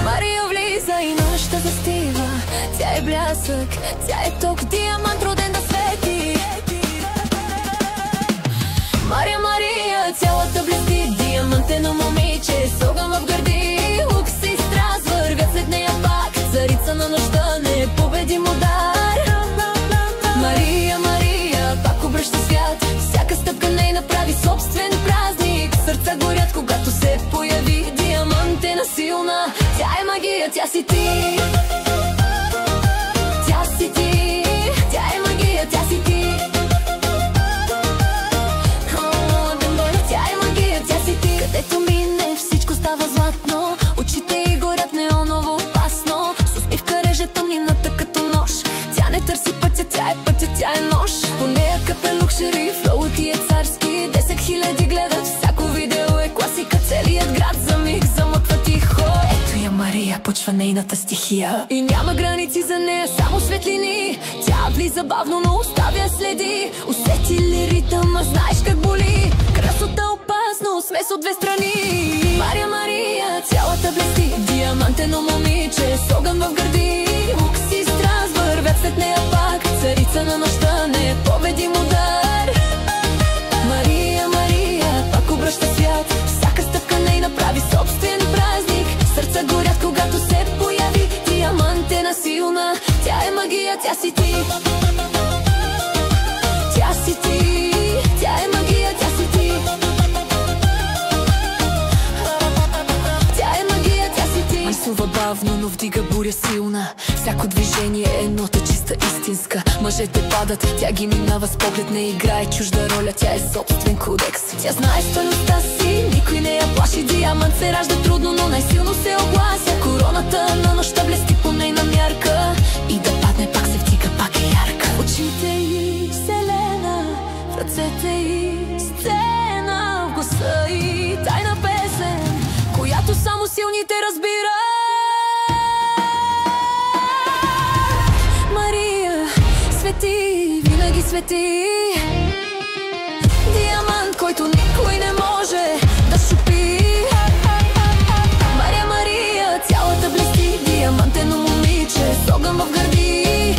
Мария влиза и нощта застива. Тя е блясък, тя е ток, диамант роден да свети. Мария, Мария, цялата блести, диамантено момиче с огън в гърди. Лукс и страст вървят след нея пак, царица на нощта, непобедим удар. Мария, Мария, пак обръща свят, всяка стъпка нейна прави собствен празник. Сърца горят, когато се появи, диамантена силна, тя е магия, тя си ти. Тя си ти, тя е магия, тя си ти. Тя е магия, тя си ти. Където мине, всичко става златно, очите й горят неоново опасно. С усмивка реже тъмнината като нож. Тя не търси пътя, тя е пътя, тя е нож. По нея къпе лукшери, флоут ти е царски. 10 000 гледат, всяко видео е класика. Целият град за миг замъква тихо. Ето я Мария, почва нейната стихия. И няма граници за нея, само светлини. Тя влиза бавно, но оставя следи. Усети ли ритъма, знаеш как боли. Красота, опасност, смес от две страни. Мария, Мария, цялата блести, диамантено момиче с огън в гърди. Лукс и страст вървят след нея пак, царица на нощта, непобедим удар. Мария, Мария, пак обръща свят, всяка стъпка нейна прави собствен празник. Сърца горят, когато се появи, диамантена силна, тя е магия, тя си ти. Тя си ти, тя е магия, тя си ти. Тя е магия, тя си ти. Мисува бавно, но вдига буря силна. Всяко движение е нота чиста истинска. Мъжете падат, тя ги минава с поглед, не играе чужда роля, тя е собствен кодекс. Тя знае стойността си, никой не я плаши. Диамант се ражда трудно, но най-силно се оглася. Короната на нощта блести по нейна мярка. И да падне, пак се втига, пак е ярка. Очите й вселена, в ръцете й сцена, в гласа й тайна песен, която само силните разбира. Мария, свети, винаги свети. Диамант, който никой не може да щупи. Мария, Мария, цялата блести, диамантено момиче с огън в гърди.